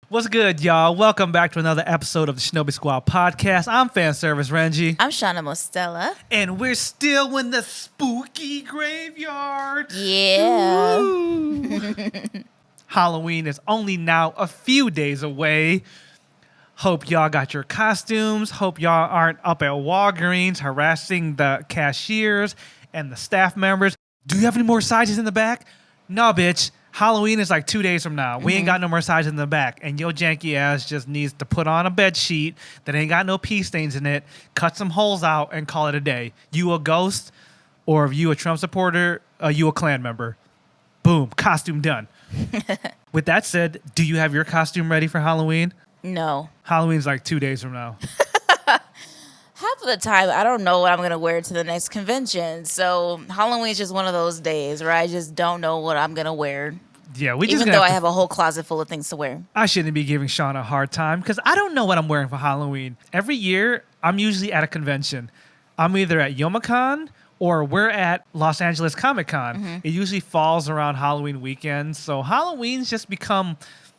What's good, y'all? Welcome back to another episode of the Shinobi Squad Podcast. I'm fan service Renji. I'm Shana Mostella. And we're still in the spooky graveyard. Yeah. Halloween is only now a few days away. Hope y'all got your costumes. Hope y'all aren't up at Walgreens harassing the cashiers and the staff members. Do you have any more sizes in the back? No, bitch. Halloween is like 2 days from now. We ain't got no more sizes in the back. And your janky ass just needs to put on a bed sheet that ain't got no pee stains in it, cut some holes out, and call it a day. You a ghost, or if you a Trump supporter, you a Klan member. Boom, costume done. With that said, do you have your costume ready for Halloween? No. Halloween's like 2 days from now. Half of the time, I don't know what I'm going to wear to the next convention. So Halloween's just one of those days where I just don't know what I'm going to wear. Yeah, we just even though I have a whole closet full of things to wear. I shouldn't be giving Shana a hard time because I don't know what I'm wearing for Halloween. Every year, I'm usually at a convention. I'm either at Youmacon or we're at Los Angeles Comic Con. It usually falls around Halloween weekend. So Halloween's just become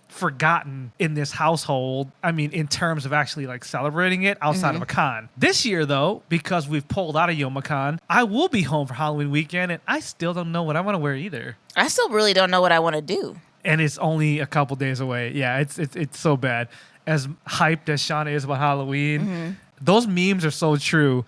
forgotten in this household. I mean, in terms of actually like celebrating it outside of a con. This year, though, because we've pulled out of Youmacon, I will be home for Halloween weekend, and I still don't know what I want to wear either. I still really don't know what I want to do. And it's only a couple days away. Yeah, it's so bad. As hyped as Shana is about Halloween, those memes are so true.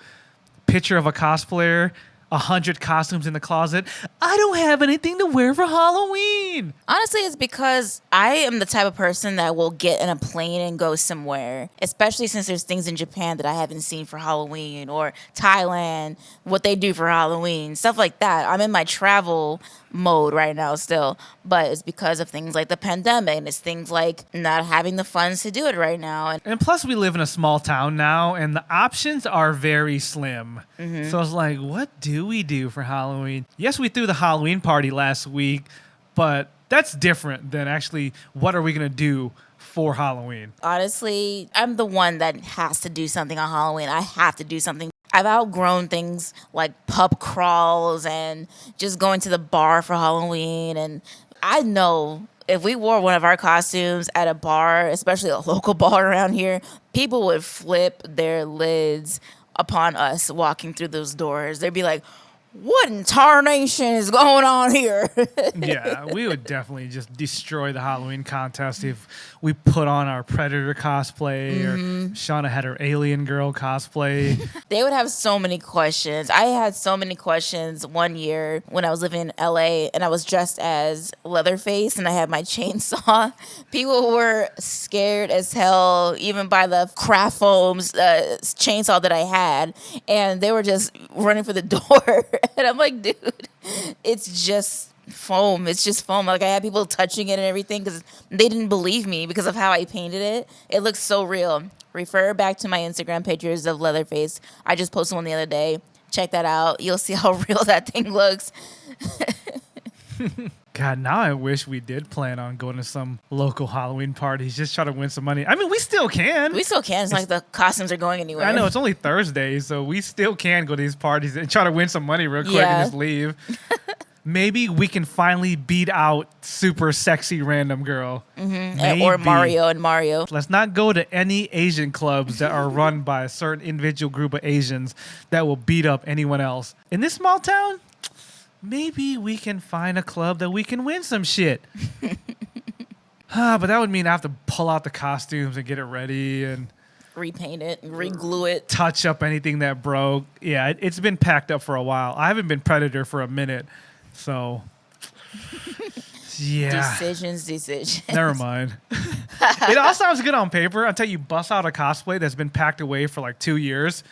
Picture of a cosplayer, 100 costumes in the closet. I don't have anything to wear for Halloween. Honestly, it's because I am the type of person that will get in a plane and go somewhere, especially since there's things in Japan that I haven't seen for Halloween, or Thailand, what they do for Halloween, stuff like that. I'm in my travel mode right now still, but it's because of things like the pandemic, and it's things like not having the funds to do it right now. And plus, we live in a small town now, and the options are very slim. So it's like, what do we do for Halloween? Yes, we threw the Halloween party last week, but that's different than actually what are we going to do for Halloween. Honestly, I'm the one that has to do something on Halloween. I have to do something. I've outgrown things like pub crawls and just going to the bar for Halloween. And I know if we wore one of our costumes at a bar, especially a local bar around here, people would flip their lids upon us walking through those doors. They'd be like, what in tarnation is going on here? Yeah, we would definitely just destroy the Halloween contest if we put on our Predator cosplay or Shauna had her Alien Girl cosplay. They would have so many questions. I had so many questions one year when I was living in LA and I was dressed as Leatherface and I had my chainsaw. People were scared as hell, even by the craft foams chainsaw that I had. And they were just running for the door. And I'm like, dude, it's just foam. It's just foam. Like, I had people touching it and everything because they didn't believe me because of how I painted it. It looks so real. Refer back to my Instagram pictures of Leatherface. I just posted one the other day. Check that out. You'll see how real that thing looks. God, now I wish we did plan on going to some local Halloween parties, just try to win some money. I mean, we still can. We still can. It's like the costumes are going anywhere. I know, it's only Thursday, so we still can go to these parties and try to win some money real quick and just leave. Maybe we can finally beat out super sexy random girl. Or Mario and Mario. Let's not go to any Asian clubs that are run by a certain individual group of Asians that will beat up anyone else. In this small town, maybe we can find a club that we can win some shit. But that would mean I have to pull out the costumes and get it ready and repaint it and re-glue it. Touch up anything that broke. Yeah, it's been packed up for a while. I haven't been Predator for a minute, so yeah. Decisions. Never mind. It all sounds good on paper until you bust out a cosplay that's been packed away for like 2 years.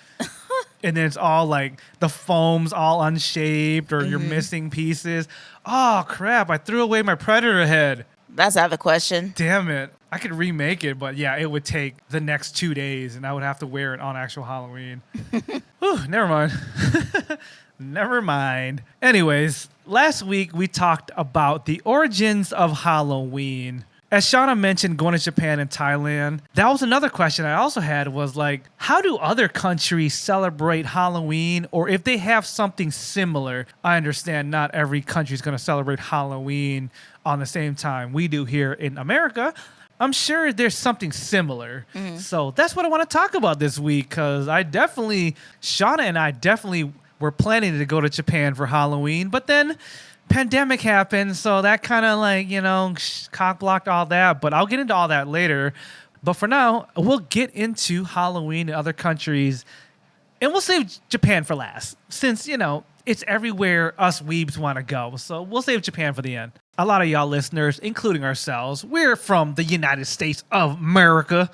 And then it's all like the foam's all unshaped or you're missing pieces. Oh, crap. I threw away my Predator head. That's out of the question. Damn it. I could remake it, but yeah, it would take the next 2 days and I would have to wear it on actual Halloween. Whew, never mind. Never mind. Anyways, last week we talked about the origins of Halloween. As Shana mentioned, going to Japan and Thailand, that was another question I also had was like, how do other countries celebrate Halloween? Or if they have something similar, I understand not every country is going to celebrate Halloween on the same time we do here in America. I'm sure there's something similar. So that's what I want to talk about this week, because Shana and I definitely were planning to go to Japan for Halloween, but then pandemic happened, so that kind of cock blocked all that. But I'll get into all that later. But for now, we'll get into Halloween in other countries, and we'll save Japan for last, since, it's everywhere us weebs want to go. So we'll save Japan for the end. A lot of y'all listeners, including ourselves, we're from the United States of America.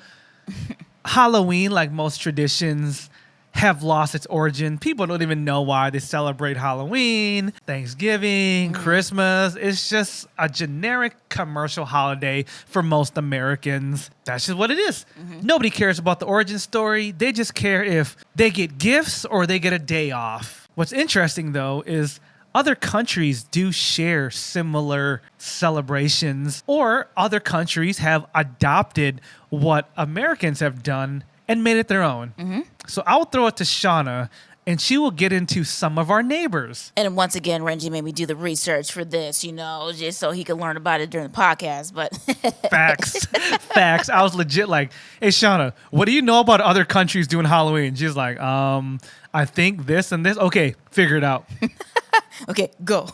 Halloween, like most traditions, have lost its origin. People don't even know why they celebrate Halloween, Thanksgiving, Christmas. It's just a generic commercial holiday for most Americans. That's just what it is. Nobody cares about the origin story. They just care if they get gifts or they get a day off. What's interesting, though, is other countries do share similar celebrations, or other countries have adopted what Americans have done and made it their own. So I'll throw it to Shana, and she will get into some of our neighbors. And once again, Renji made me do the research for this, just so he could learn about it during the podcast. But Facts. I was legit like, hey, Shana, what do you know about other countries doing Halloween? She's like, I think this and this. Okay, figure it out. Okay, go.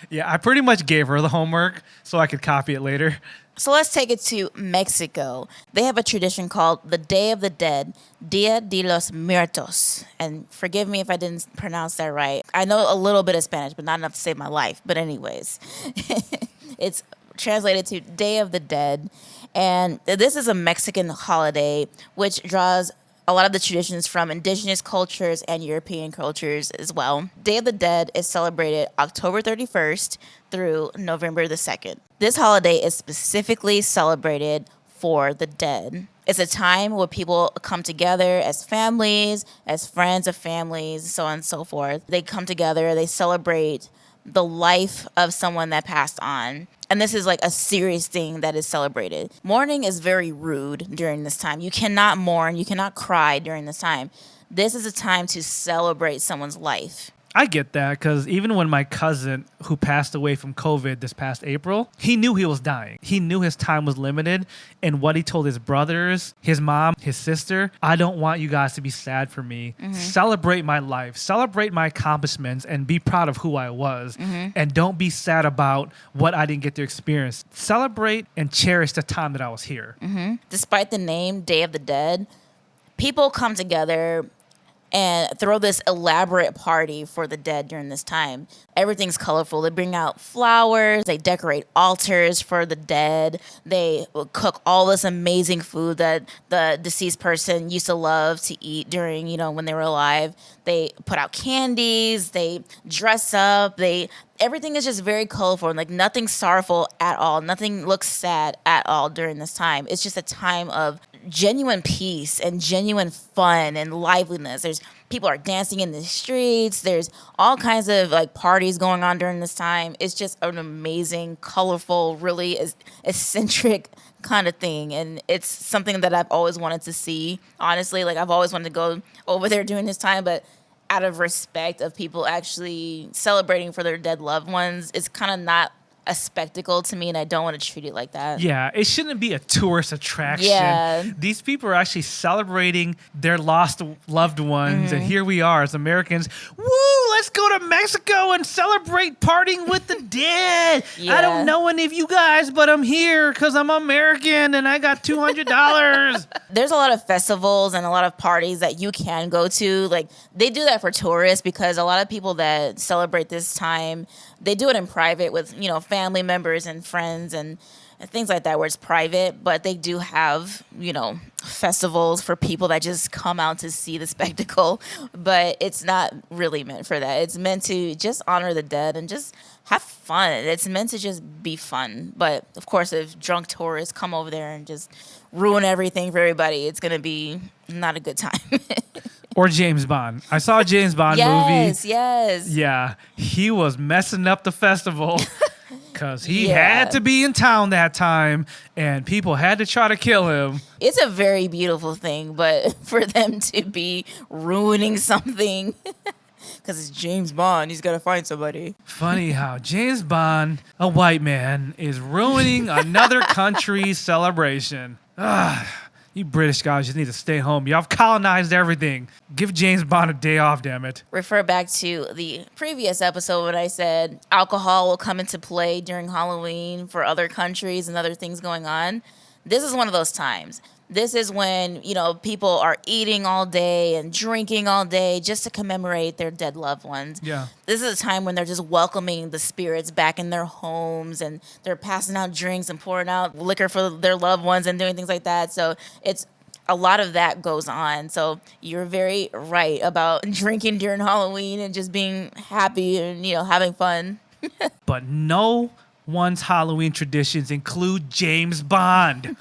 Yeah, I pretty much gave her the homework so I could copy it later. So let's take it to Mexico. They have a tradition called the Day of the Dead, Dia de los Muertos. And forgive me if I didn't pronounce that right. I know a little bit of Spanish, but not enough to save my life. But anyways, it's translated to Day of the Dead. And this is a Mexican holiday which draws a lot of the traditions from indigenous cultures and European cultures as well. Day of the Dead is celebrated October 31st through November the 2nd. This holiday is specifically celebrated for the dead. It's a time where people come together as families, as friends of families, so on and so forth. They come together, they celebrate the life of someone that passed on. And this is like a serious thing that is celebrated. Mourning is very rude during this time. You cannot mourn, you cannot cry during this time. This is a time to celebrate someone's life. I get that, because even when my cousin, who passed away from COVID this past April, he knew he was dying. He knew his time was limited. And what he told his brothers, his mom, his sister, I don't want you guys to be sad for me. Celebrate my life. Celebrate my accomplishments and be proud of who I was. And don't be sad about what I didn't get to experience. Celebrate and cherish the time that I was here. Despite the name Day of the Dead, people come together and throw this elaborate party for the dead during this time. Everything's colorful. They bring out flowers. They decorate altars for the dead. They cook all this amazing food that the deceased person used to love to eat during, when they were alive. They put out candies. They dress up. Everything is just very colorful and like nothing sorrowful at all. Nothing looks sad at all during this time. It's just a time of genuine peace and genuine fun and liveliness. People are dancing in the streets. There's all kinds of like parties going on during this time. It's just an amazing, colorful, really eccentric kind of thing. And it's something that I've always wanted to see, honestly. Like I've always wanted to go over there during this time, but out of respect of people actually celebrating for their dead loved ones, it's kind of not a spectacle to me, and I don't want to treat it like that. Yeah, it shouldn't be a tourist attraction. Yeah. These people are actually celebrating their lost loved ones, and here we are as Americans. Woo! Let's go to Mexico and celebrate partying with the dead. Yeah. I don't know any of you guys, but I'm here because I'm American and I got $200. There's a lot of festivals and a lot of parties that you can go to. Like they do that for tourists because a lot of people that celebrate this time, they do it in private with, family members and friends and things like that where it's private, but they do have, festivals for people that just come out to see the spectacle, but it's not really meant for that. It's meant to just honor the dead and just have fun. It's meant to just be fun. But of course, if drunk tourists come over there and just ruin everything for everybody, it's going to be not a good time. Or James Bond. I saw a James Bond movie. Yes. Yeah, he was messing up the festival because he had to be in town that time and people had to try to kill him. It's a very beautiful thing, but for them to be ruining something, because Because it's James Bond. He's got to find somebody. Funny how James Bond, a white man, is ruining another country's celebration. You British guys just need to stay home. Y'all have colonized everything. Give James Bond a day off, damn it. Refer back to the previous episode when I said alcohol will come into play during Halloween for other countries and other things going on. This is one of those times. This is when, people are eating all day and drinking all day just to commemorate their dead loved ones. Yeah. This is a time when they're just welcoming the spirits back in their homes, and they're passing out drinks and pouring out liquor for their loved ones and doing things like that. So it's a lot of that goes on. So you're very right about drinking during Halloween and just being happy and, having fun. But no one's Halloween traditions include James Bond.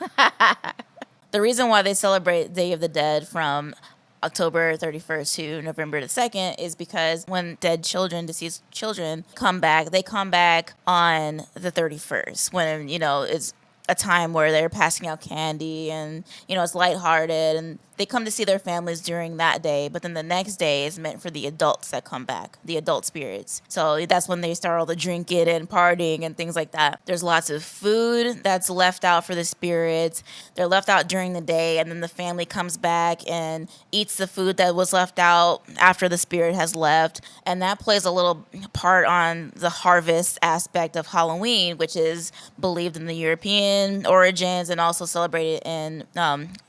The reason why they celebrate Day of the Dead from October 31st to November the 2nd is because when deceased children come back, they come back on the 31st when, it's a time where they're passing out candy and, it's lighthearted, and they come to see their families during that day. But then the next day is meant for the adults that come back, the adult spirits. So that's when they start all the drinking and partying and things like that. There's lots of food that's left out for the spirits. They're left out during the day, and then the family comes back and eats the food that was left out after the spirit has left. And that plays a little part on the harvest aspect of Halloween, which is believed in the European origins and also celebrated in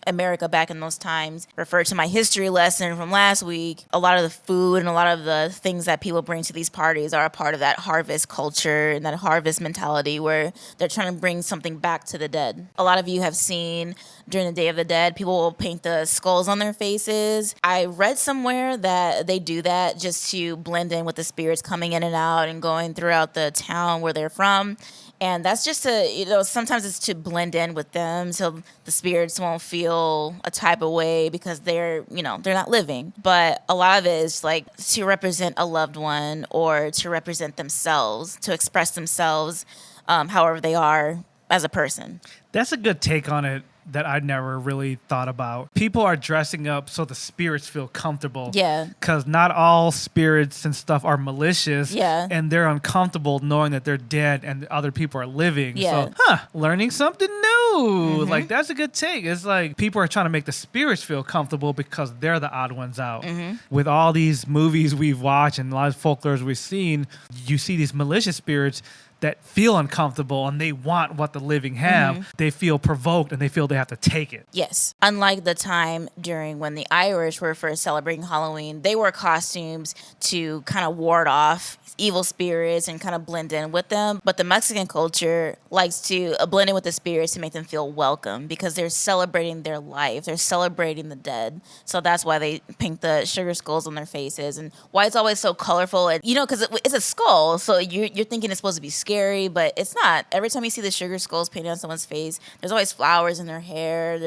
America back in those times. Refer to my history lesson from last week. A lot of the food and a lot of the things that people bring to these parties are a part of that harvest culture and that harvest mentality where they're trying to bring something back to the dead. A lot of you have seen during the Day of the Dead, people will paint the skulls on their faces. I read somewhere that they do that just to blend in with the spirits coming in and out and going throughout the town where they're from. And that's just to, sometimes it's to blend in with them so the spirits won't feel a type of way because they're not living. But a lot of it is like to represent a loved one or to represent themselves, to express themselves however they are as a person. That's a good take on it that I'd never really thought about. People are dressing up so the spirits feel comfortable. Yeah. Because not all spirits and stuff are malicious. Yeah. And they're uncomfortable knowing that they're dead and other people are living. Yeah. So, learning something new. Mm-hmm. Like, that's a good take. It's like people are trying to make the spirits feel comfortable because they're the odd ones out. Mm-hmm. With all these movies we've watched and a lot of folklores we've seen, you see these malicious spirits that feel uncomfortable and they want what the living have. Mm-hmm. They feel provoked and they feel they have to take it. Yes. Unlike the time during when the Irish were first celebrating Halloween, they wore costumes to kind of ward off evil spirits and kind of blend in with them. But the Mexican culture likes to blend in with the spirits to make them feel welcome because they're celebrating their life. They're celebrating the dead. So that's why they paint the sugar skulls on their faces and why it's always so colorful. And, because it's a skull. So you're thinking it's supposed to be scary, but it's not. Every time you see the sugar skulls painted on someone's face, there's always flowers in their hair.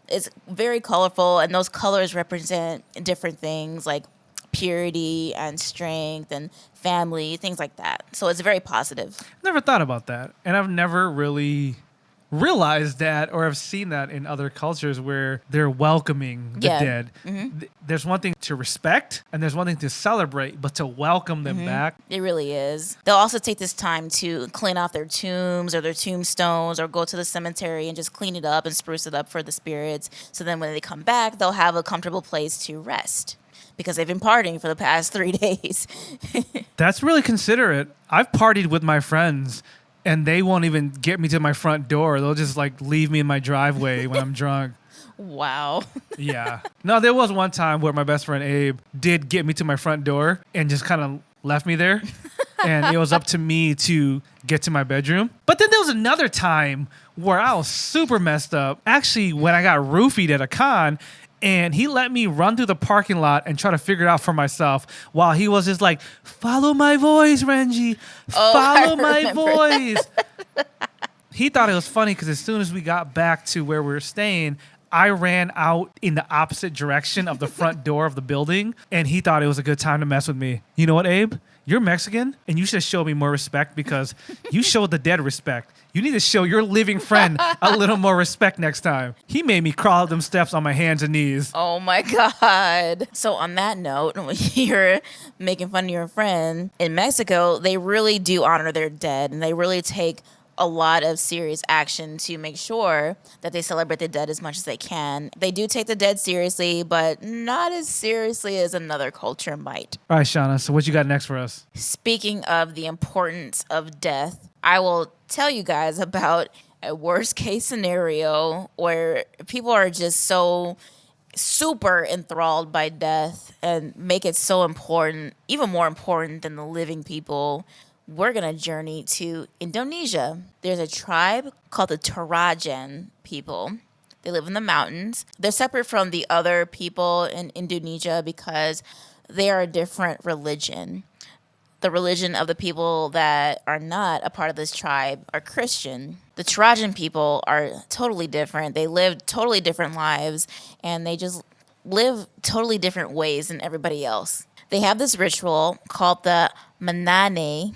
It's very colorful, and those colors represent different things like purity and strength and family, things like that. So it's very positive. Never thought about that, and I've never really realized that or have seen that in other cultures where they're welcoming the dead. Mm-hmm. There's one thing to respect and there's one thing to celebrate, but to welcome them back. It really is. They'll also take this time to clean off their tombs or their tombstones or go to the cemetery and just clean it up and spruce it up for the spirits. So then when they come back, they'll have a comfortable place to rest because they've been partying for the past 3 days. That's really considerate. I've partied with my friends and they won't even get me to my front door. They'll just leave me in my driveway when I'm drunk. Wow. Yeah. No, there was one time where my best friend Abe did get me to my front door and just kind of left me there. And it was up to me to get to my bedroom. But then there was another time where I was super messed up. Actually, when I got roofied at a con, and he let me run through the parking lot and try to figure it out for myself while he was just like, follow my voice, Renji. Follow my voice. He thought it was funny because as soon as we got back to where we were staying, I ran out in the opposite direction of the front door of the building, and he thought it was a good time to mess with me. You know what, Abe? you're Mexican and you should show me more respect because you showed the dead respect. You need to show your living friend a little more respect next time. He made me crawl up them steps on my hands and knees. Oh my God. So on that note, when you're making fun of your friend, in Mexico, they really do honor their dead and they really take a lot of serious action to make sure that they celebrate the dead as much as they can. They do take the dead seriously, but not as seriously as another culture might. All right, Shana, so what you got next for us? Speaking of the importance of death, I will tell you guys about a worst case scenario where people are just so super enthralled by death and make it so important, even more important than the living people. We're going to journey to Indonesia. There's a tribe called the Torajan people. They live in the mountains. They're separate from the other people in Indonesia because they are a different religion. The religion of the people that are not a part of this tribe are Christian. The Torajan people are totally different. They live totally different lives, and they just live totally different ways than everybody else. They have this ritual called the Manane.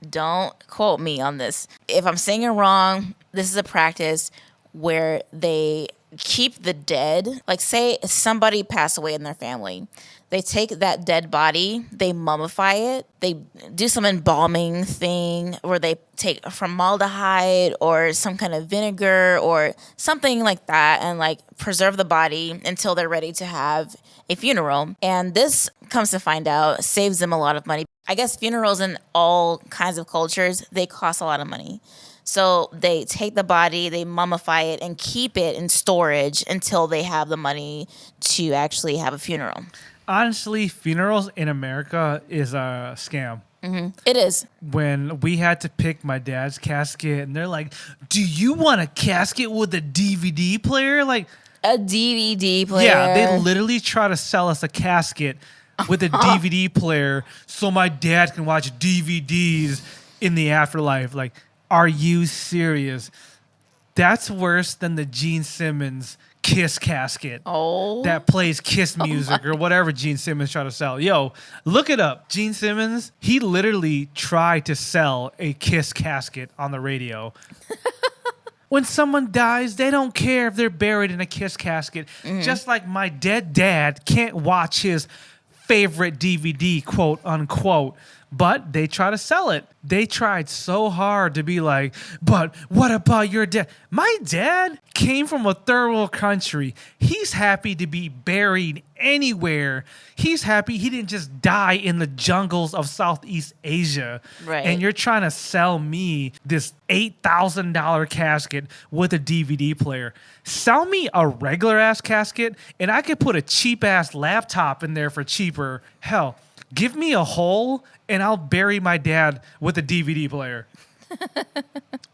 Don't quote me on this. If I'm saying it wrong, this is a practice where they keep the dead. Like, say somebody passed away in their family. They take that dead body, they mummify it, they do some embalming thing where they take formaldehyde or some kind of vinegar or something like that and like preserve the body until they're ready to have a funeral. And this, comes to find out, saves them a lot of money. I guess funerals in all kinds of cultures, they cost a lot of money. So they take the body, they mummify it, and keep it in storage until they have the money to actually have a funeral. Honestly, funerals in America is a scam. Mm-hmm. It is. When we had to pick my dad's casket, and they're like, "Do you want a casket with a DVD player?" Like a DVD player. Yeah, they literally try to sell us a casket with a DVD player so my dad can watch DVDs in the afterlife. Like, are you serious? That's worse than the Gene Simmons Kiss casket that plays Kiss music or whatever Gene Simmons tried to sell. Yo, look it up. Gene Simmons, he literally tried to sell a Kiss casket on the radio. When someone dies, they don't care if they're buried in a Kiss casket. Mm-hmm. Just like my dead dad can't watch his favorite DVD, quote unquote, but they try to sell it. They tried so hard to be like, but what about your dad? My dad came from a third world country. He's happy to be buried anywhere. He's happy he didn't just die in the jungles of Southeast Asia. Right. And you're trying to sell me this $8,000 casket with a DVD player. Sell me a regular ass casket and I could put a cheap ass laptop in there for cheaper. Hell, give me a hole and I'll bury my dad with a DVD player.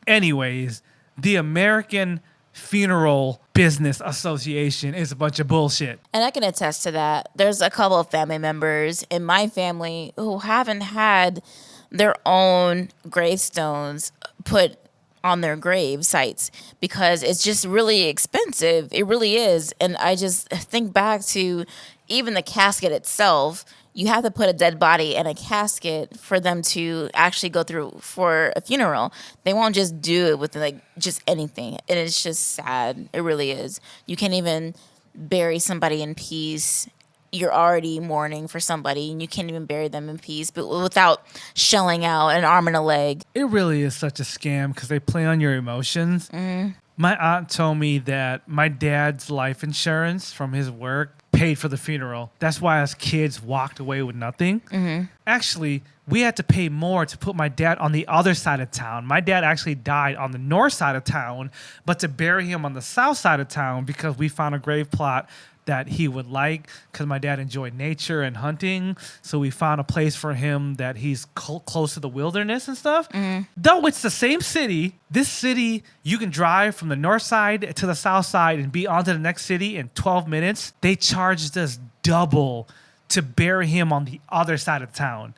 Anyways, the American Funeral Business Association is a bunch of bullshit. And I can attest to that. There's a couple of family members in my family who haven't had their own gravestones put on their grave sites because it's just really expensive. It really is. And I just think back to even the casket itself. You have to put a dead body in a casket for them to actually go through for a funeral. They won't just do it with like just anything. And it's just sad. It really is. You can't even bury somebody in peace. You're already mourning for somebody and you can't even bury them in peace but without shelling out an arm and a leg. It really is such a scam because they play on your emotions. Mm. My aunt told me that my dad's life insurance from his work paid for the funeral. That's why us kids walked away with nothing. Mm-hmm. Actually, we had to pay more to put my dad on the other side of town. My dad actually died on the north side of town, but to bury him on the south side of town because we found a grave plot that he would like because my dad enjoyed nature and hunting. So we found a place for him that he's close to the wilderness and stuff. Mm. Though it's the same city, this city, you can drive from the north side to the south side and be on to the next city in 12 minutes. They charged us double to bury him on the other side of town.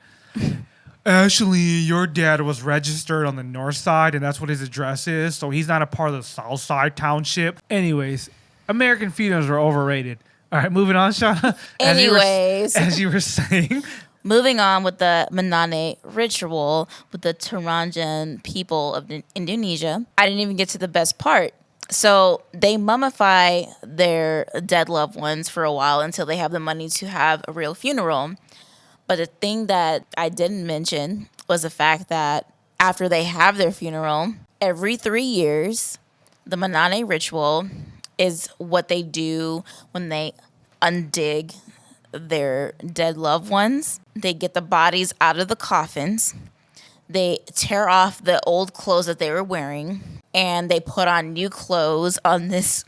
Actually, your dad was registered on the north side and that's what his address is. So he's not a part of the south side township. Anyways, American funerals are overrated. All right, moving on, Shana. Anyways. As you were saying, Moving on with the Manane ritual with the Toranjan people of Indonesia. I didn't even get to the best part. So they mummify their dead loved ones for a while until they have the money to have a real funeral. But the thing that I didn't mention was the fact that after they have their funeral, every 3 years, the Manane ritual is what they do when they undig their dead loved ones. They get the bodies out of the coffins. They tear off the old clothes that they were wearing, and they put on new clothes on this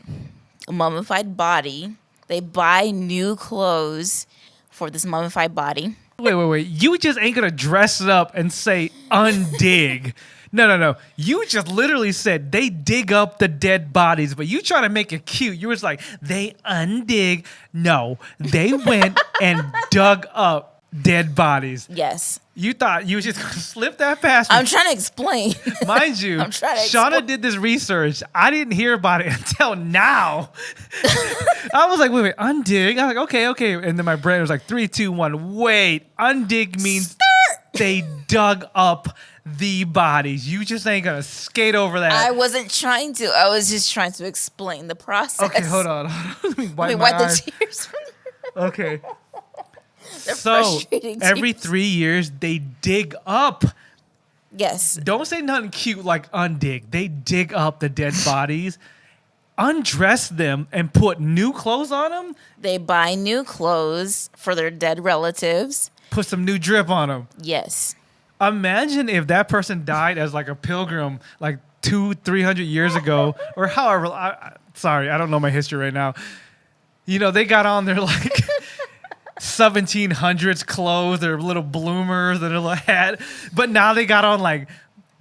mummified body. They buy new clothes for this mummified body. Wait. You just ain't gonna dress it up and say undig. No. You just literally said they dig up the dead bodies, but you try to make it cute. You was like, they undig. No, they went and dug up dead bodies. Yes. You thought you was just gonna slip that past me. I'm trying to explain. Mind you, Shana did this research. I didn't hear about it until now. I was like, wait, undig? I was like, okay. And then my brain was like, 3, 2, 1. Wait, undig means they dug up the bodies. You just ain't gonna skate over that. I wasn't trying to. I was just trying to explain the process. Okay, hold on. Let me wipe the tears from your Okay. They're So frustrating every tears. 3 years they dig up. Yes. Don't say nothing cute like undig. They dig up the dead bodies, undress them, and put new clothes on them. They buy new clothes for their dead relatives. Put some new drip on them. Yes. Imagine if that person died as like a pilgrim, like 200-300 years ago, or however. Sorry, I don't know my history right now. You know, they got on their like 1700s clothes, their little bloomers, their little hat, but now they got on like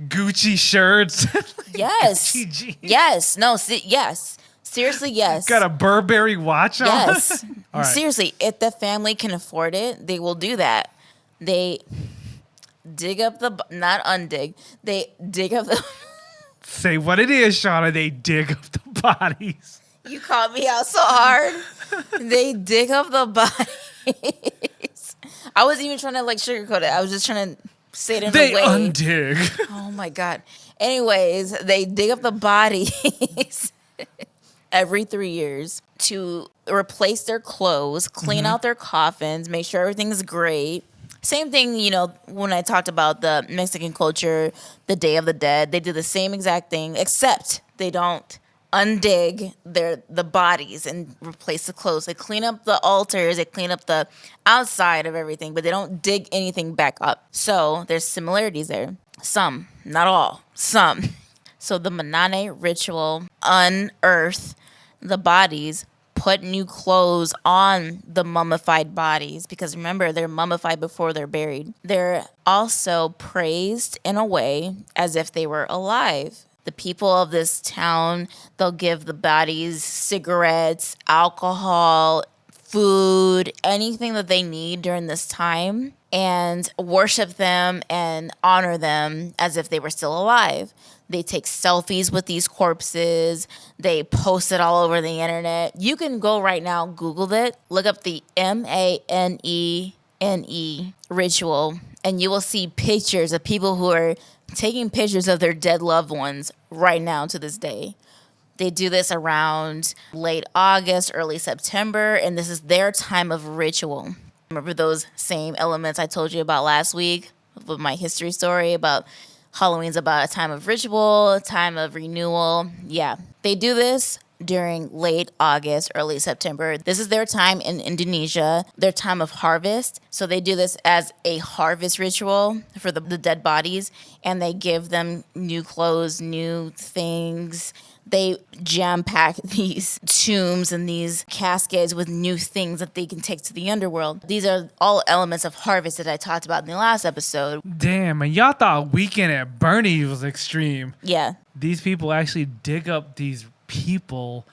Gucci shirts. Yes. Gucci jeans. Yes. No. Yes. Seriously, yes. Got a Burberry watch on. Yes. All right. Seriously, if the family can afford it, they will do that. They dig up the, not undig, they dig up the. Say what it is, Shauna. They dig up the bodies. You called me out so hard. They dig up the bodies. I wasn't even trying to like sugarcoat it. I was just trying to say it in They a way. undig. Oh my God. Anyways, they dig up the bodies every 3 years to replace their clothes, clean out their coffins, make sure everything's great. Same thing, you know, when I talked about the Mexican culture, the Day of the Dead, they do the same exact thing, except they don't undig the bodies and replace the clothes. They clean up the altars, they clean up the outside of everything, but they don't dig anything back up. So there's similarities there. Some, not all, some. So the Manane ritual unearth the bodies, put new clothes on the mummified bodies, because remember, they're mummified before they're buried. They're also praised in a way as if they were alive. The people of this town, they'll give the bodies cigarettes, alcohol, food, anything that they need during this time, and worship them and honor them as if they were still alive. They take selfies with these corpses. They post it all over the internet. You can go right now, Google it, look up the Manene ritual, and you will see pictures of people who are taking pictures of their dead loved ones right now to this day. They do this around late August, early September, and this is their time of ritual. Remember those same elements I told you about last week with my history story about Halloween's about a time of ritual, a time of renewal. Yeah, they do this during late August, early September. This is their time in Indonesia, their time of harvest. So they do this as a harvest ritual for the dead bodies, and they give them new clothes, new things. They jam-pack these tombs and these caskets with new things that they can take to the underworld. These are all elements of harvest that I talked about in the last episode. Damn, and y'all thought Weekend at Bernie's was extreme. Yeah. These people actually dig up these people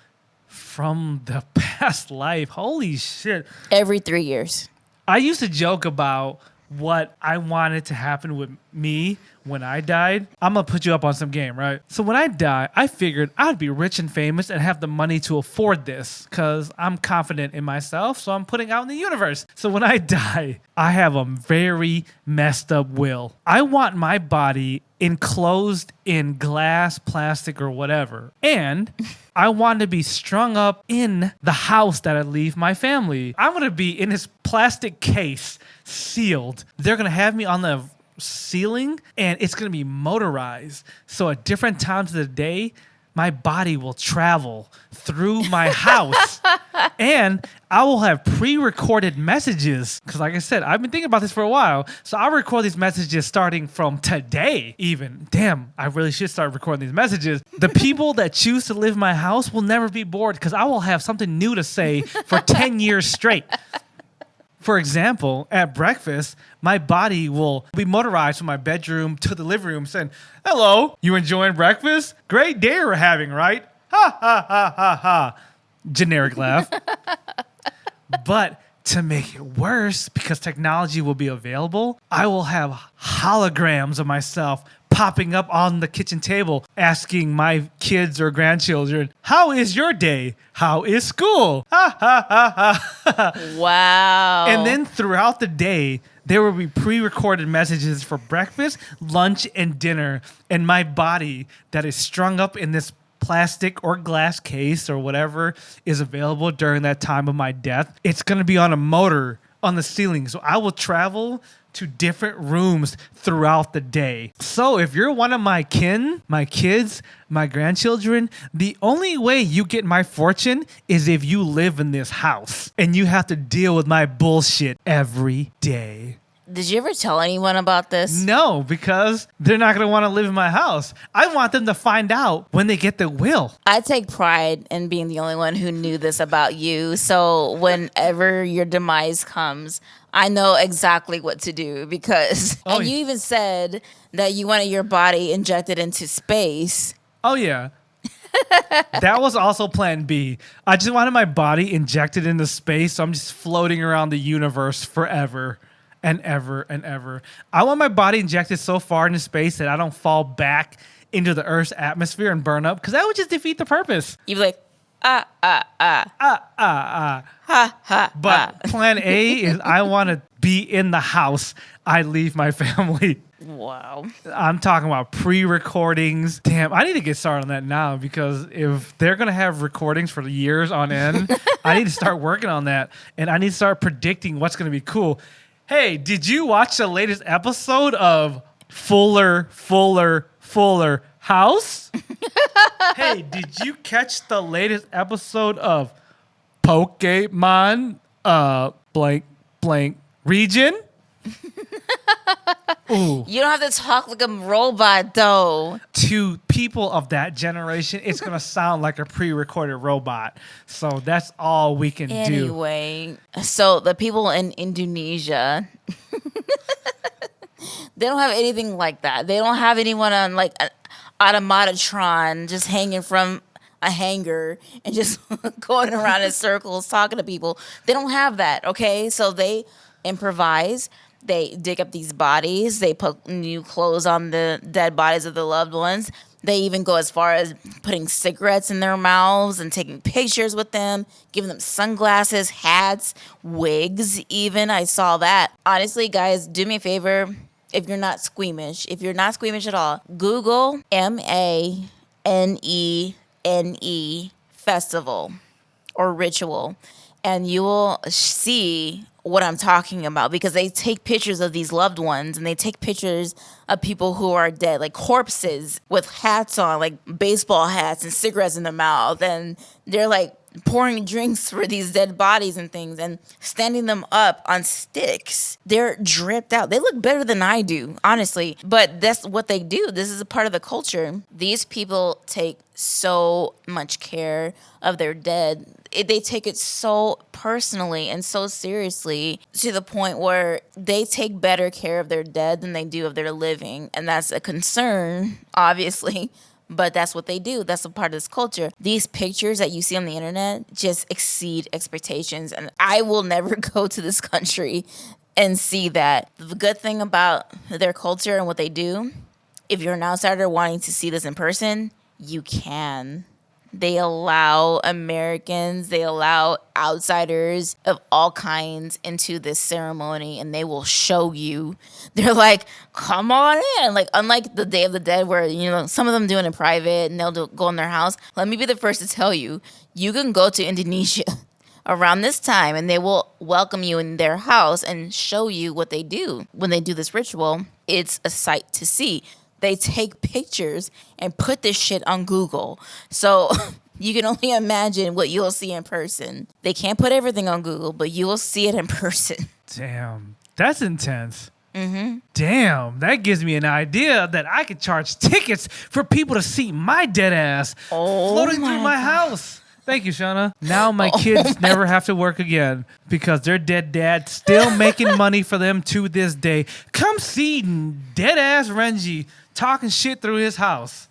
from the past life. Holy shit. Every 3 years. I used to joke about what I wanted to happen with me when I died. I'm going to put you up on some game, right? So when I die, I figured I'd be rich and famous and have the money to afford this because I'm confident in myself. So I'm putting out in the universe. So when I die, I have a very messed up will. I want my body enclosed in glass, plastic, or whatever. And I want to be strung up in the house that I leave my family. I'm going to be in this plastic case, sealed. They're going to have me on the ceiling, and it's going to be motorized. So at different times of the day, my body will travel through my house. And I will have pre-recorded messages. Because like I said, I've been thinking about this for a while. So I'll record these messages starting from today even. Damn, I really should start recording these messages. The people that choose to live in my house will never be bored because I will have something new to say for 10 years straight. For example, at breakfast, my body will be motorized from my bedroom to the living room saying, "Hello, you enjoying breakfast? Great day we're having, right? Ha, ha, ha, ha, ha." Generic laugh. But to make it worse, because technology will be available, I will have holograms of myself popping up on the kitchen table asking my kids or grandchildren, "How is your day? How is school?" Ha, ha, ha, ha. Wow. And then throughout the day, there will be pre-recorded messages for breakfast, lunch, and dinner. And my body that is strung up in this plastic or glass case or whatever is available during that time of my death, it's going to be on a motor on the ceiling. So I will travel to different rooms throughout the day. So if you're one of my kin, my kids, my grandchildren, the only way you get my fortune is if you live in this house and you have to deal with my bullshit every day. Did you ever tell anyone about this? No, because they're not going to want to live in my house. I want them to find out when they get the will. I take pride in being the only one who knew this about you. So whenever your demise comes, I know exactly what to do because, and you even said that you wanted your body injected into space. Oh, yeah. That was also plan B. I just wanted my body injected into space, so I'm just floating around the universe forever and ever and ever. I want my body injected so far into space that I don't fall back into the Earth's atmosphere and burn up, because that would just defeat the purpose. You'd be like, But plan A is I want to be in the house I leave my family. Wow. I'm talking about pre-recordings. Damn, I need to get started on that now, because if they're going to have recordings for years on end, I need to start working on that. And I need to start predicting what's going to be cool. Hey, did you watch the latest episode of Fuller House? Hey, did you catch the latest episode of Pokemon blank region? Ooh. You don't have to talk like a robot, though. To people of that generation, it's going to sound like a pre-recorded robot. So that's all we can do. Anyway, so the people in Indonesia, they don't have anything like that. They don't have anyone on like an automatatron just hanging from a hanger and just going around in circles talking to people. They don't have that, okay? So they improvise. They dig up these bodies. They put new clothes on the dead bodies of the loved ones. They even go as far as putting cigarettes in their mouths and taking pictures with them, giving them sunglasses, hats, wigs even. I saw that. Honestly, guys, do me a favor. If you're not squeamish at all, Google Manene festival or ritual, and you will see what I'm talking about, because they take pictures of these loved ones and they take pictures of people who are dead, like corpses with hats on, like baseball hats and cigarettes in their mouth. And they're like pouring drinks for these dead bodies and things and standing them up on sticks. They're dripped out. They look better than I do, honestly. But that's what they do. This is a part of the culture. These people take so much care of their dead. They take it so personally and so seriously, to the point where they take better care of their dead than they do of their living. And that's a concern, obviously. But that's what they do. That's a part of this culture. These pictures that you see on the internet just exceed expectations. And I will never go to this country and see that. The good thing about their culture and what they do, if you're an outsider wanting to see this in person, you can. They allow Americans, they allow outsiders of all kinds into this ceremony, and they will show you. They're like, come on in. Like, unlike the Day of the Dead where, some of them do it in private and they'll go in their house. Let me be the first to tell you, you can go to Indonesia around this time and they will welcome you in their house and show you what they do. When they do this ritual, it's a sight to see. They take pictures and put this shit on Google. So you can only imagine what you'll see in person. They can't put everything on Google, but you will see it in person. Damn, that's intense. Mm-hmm. Damn, that gives me an idea that I could charge tickets for people to see my dead ass floating through my house. Thank you, Shana. Now my kids never have to work again because their dead dad still making money for them to this day. Come see dead ass Renji talking shit through his house.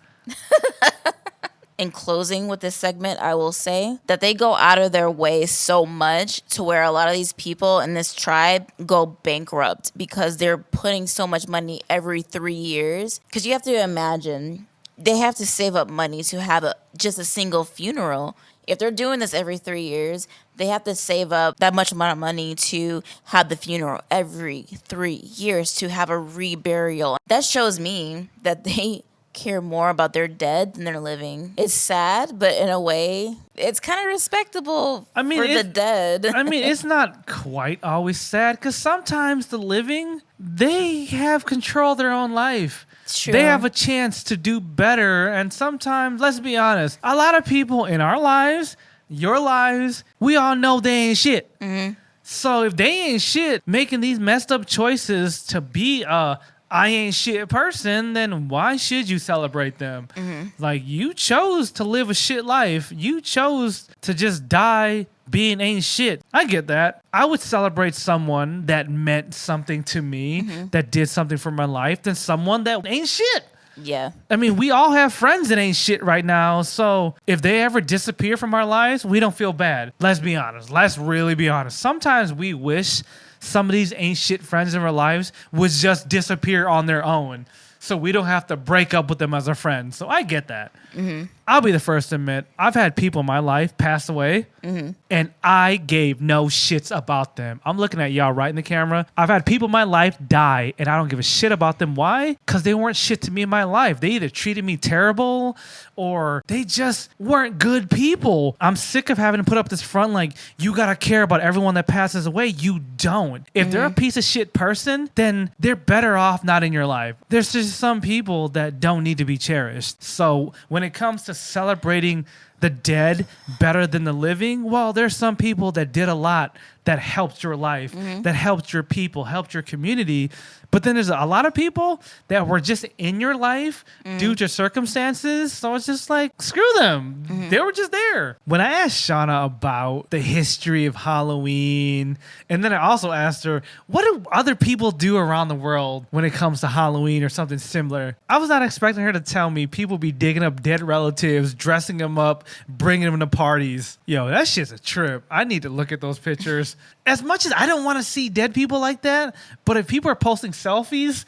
In closing with this segment, I will say that they go out of their way so much to where a lot of these people in this tribe go bankrupt because they're putting so much money every 3 years. Because you have to imagine, they have to save up money to have just a single funeral. If they're doing this every 3 years, they have to save up that much amount of money to have the funeral every 3 years, to have a reburial. That shows me that they care more about their dead than their living. It's sad, but in a way, it's kind of respectable for the dead. I mean, it's not quite always sad because sometimes the living, they have control of their own life. True. They have a chance to do better. And sometimes, let's be honest, a lot of people in our lives, your lives, we all know they ain't shit. Mm-hmm. So if they ain't shit, making these messed up choices to be a I ain't shit person, then why should you celebrate them? Mm-hmm. Like, you chose to live a shit life. You chose to just die being ain't shit. I get that. I would celebrate someone that meant something to me, that did something for my life, than someone that ain't shit. Yeah. I mean, we all have friends that ain't shit right now. So if they ever disappear from our lives, we don't feel bad. Let's be honest. Let's really be honest. Sometimes we wish some of these ain't shit friends in our lives would just disappear on their own, so we don't have to break up with them as a friend. So I get that. Mm-hmm. I'll be the first to admit, I've had people in my life pass away, and I gave no shits about them. I'm looking at y'all right in the camera. I've had people in my life die, and I don't give a shit about them. Why? Because they weren't shit to me in my life. They either treated me terrible, or they just weren't good people. I'm sick of having to put up this front like, you gotta care about everyone that passes away. You don't. If they're a piece of shit person, then they're better off not in your life. There's just some people that don't need to be cherished. So when it comes to celebrating the dead better than the living, well, there's some people that did a lot that helped your life, that helped your people, helped your community. But then there's a lot of people that were just in your life due to circumstances. So it's just like, screw them. They were just there. When I asked Shana about the history of Halloween, and then I also asked her, what do other people do around the world when it comes to Halloween or something similar? I was not expecting her to tell me people be digging up dead relatives, dressing them up, bringing them to parties. Yo, that shit's a trip. I need to look at those pictures. As much as I don't want to see dead people like that, but if people are posting selfies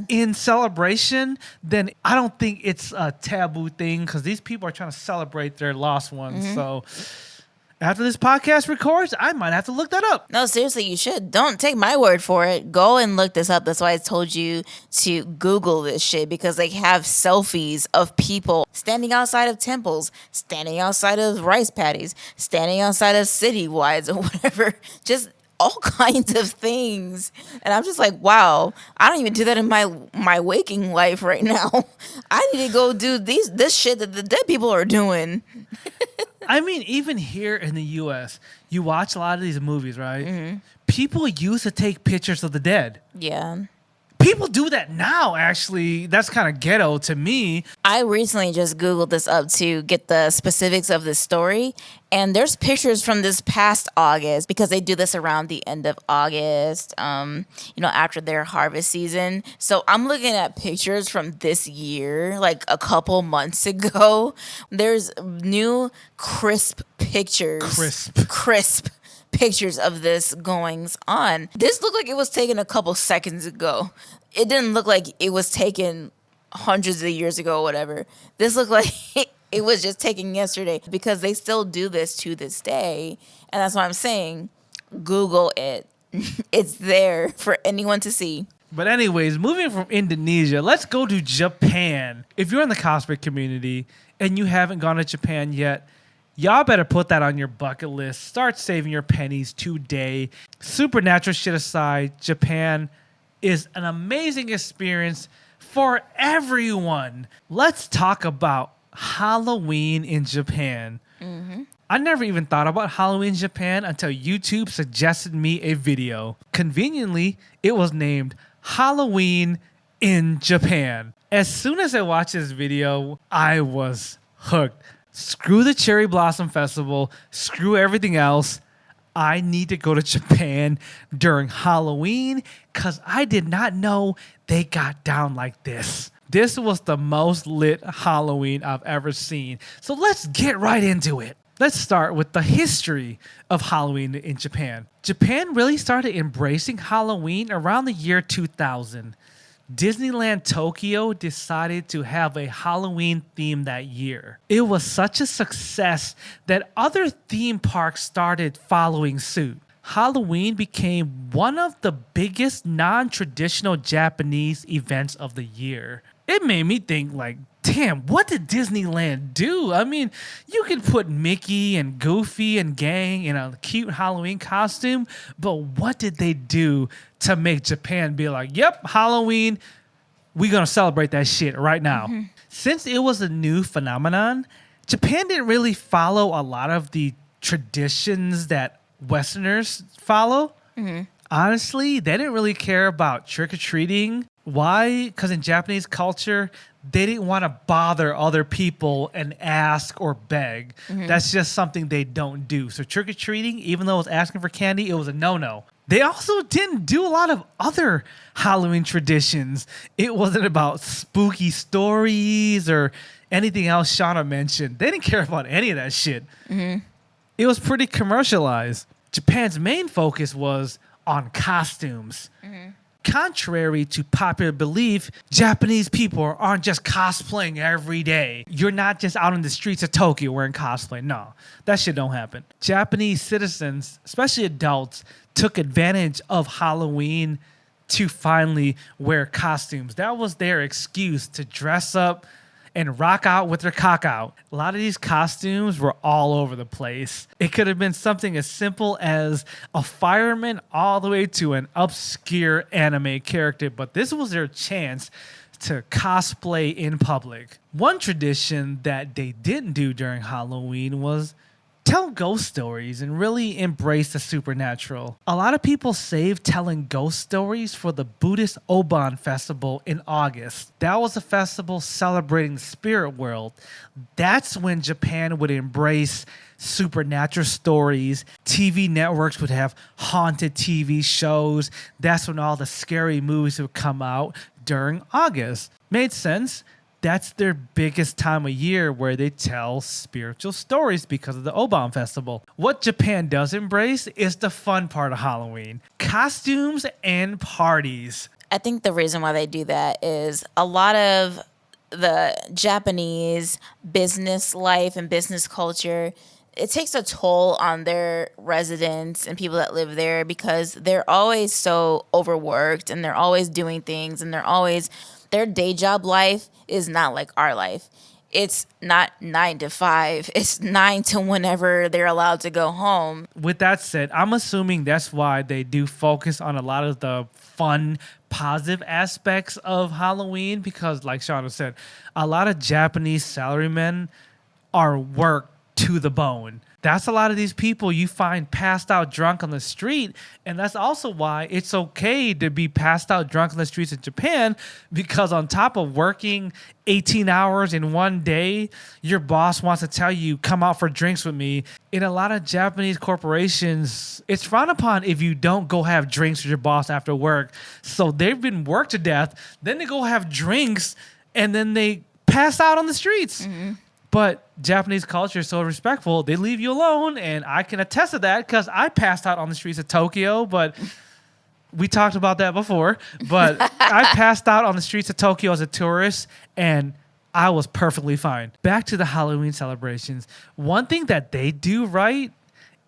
in celebration, then I don't think it's a taboo thing because these people are trying to celebrate their lost ones. So after this podcast records, I might have to look that up. No, seriously, you should. Don't take my word for it. Go and look this up. That's why I told you to Google this shit, because they have selfies of people standing outside of temples, standing outside of rice paddies, standing outside of citywides or whatever. Just all kinds of things. And I'm just like, wow, I don't even do that in my waking life right now. I need to go do this shit that the dead people are doing. I mean, even here in the U.S., you watch a lot of these movies, right? People used to take pictures of the dead. Yeah. People do that now, actually. That's kind of ghetto to me. I recently just Googled this up to get the specifics of this story. And there's pictures from this past August, because they do this around the end of August, after their harvest season. So I'm looking at pictures from this year, like a couple months ago. There's new crisp pictures. Crisp pictures of this goings on. This looked like it was taken a couple seconds ago. It didn't look like it was taken hundreds of years ago or whatever. This looked like it was just taken yesterday, because they still do this to this day. And that's why I'm saying Google it. It's there for anyone to see. But anyways, moving from Indonesia, let's go to Japan. If you're in the cosplay community and you haven't gone to Japan yet, y'all better put that on your bucket list. Start saving your pennies today. Supernatural shit aside, Japan is an amazing experience for everyone. Let's talk about Halloween in Japan. I never even thought about Halloween in Japan until YouTube suggested me a video. Conveniently, it was named Halloween in Japan. As soon as I watched this video, I was hooked. Screw the Cherry Blossom Festival. Screw everything else. I need to go to Japan during Halloween because I did not know they got down like this. This was the most lit Halloween I've ever seen. So let's get right into it. Let's start with the history of Halloween in Japan. Japan really started embracing Halloween around the year 2000. Disneyland Tokyo decided to have a Halloween theme that year. It was such a success that other theme parks started following suit. Halloween became one of the biggest non-traditional Japanese events of the year. It made me think, like, damn, what did Disneyland do? I mean, you could put Mickey and Goofy and gang in a cute Halloween costume, but what did they do to make Japan be like, yep, Halloween, we're going to celebrate that shit right now? Since it was a new phenomenon, Japan didn't really follow a lot of the traditions that Westerners follow. Honestly, they didn't really care about trick-or-treating. Why? Because in Japanese culture, they didn't want to bother other people and ask or beg. That's just something they don't do. So trick-or-treating, even though it was asking for candy, it was a no-no. They also didn't do a lot of other Halloween traditions. It wasn't about spooky stories or anything else Shana mentioned. They didn't care about any of that shit. It was pretty commercialized. Japan's main focus was on costumes. Contrary to popular belief, Japanese people aren't just cosplaying every day. You're not just out in the streets of Tokyo wearing cosplay. No, that shit don't happen. Japanese citizens, especially adults, took advantage of Halloween to finally wear costumes. That was their excuse to dress up and rock out with their cock out. A lot of these costumes were all over the place. It could have been something as simple as a fireman all the way to an obscure anime character, but this was their chance to cosplay in public. One tradition that they didn't do during Halloween was tell ghost stories and really embrace the supernatural. A lot of people save telling ghost stories for the Buddhist Obon festival in August. That was a festival celebrating the spirit world. That's when Japan would embrace supernatural stories. TV networks would have haunted TV shows. That's when all the scary movies would come out during August. Made sense. That's their biggest time of year where they tell spiritual stories because of the Obon Festival. What Japan does embrace is the fun part of Halloween. Costumes and parties. I think the reason why they do that is a lot of the Japanese business life and business culture, it takes a toll on their residents and people that live there because they're always so overworked and they're always doing things and their day job life is not like our life. It's not 9 to 5. It's 9 to whenever they're allowed to go home. With that said, I'm assuming that's why they do focus on a lot of the fun, positive aspects of Halloween because, like Shana said, a lot of Japanese salarymen are worked to the bone. That's a lot of these people you find passed out drunk on the street. And that's also why it's okay to be passed out drunk on the streets of Japan because on top of working 18 hours in one day, your boss wants to tell you, come out for drinks with me. In a lot of Japanese corporations, it's frowned upon if you don't go have drinks with your boss after work. So they've been worked to death. Then they go have drinks and then they pass out on the streets. But Japanese culture is so respectful. They leave you alone, and I can attest to that because I passed out on the streets of Tokyo, but we talked about that before. But I passed out on the streets of Tokyo as a tourist, and I was perfectly fine. Back to the Halloween celebrations. One thing that they do right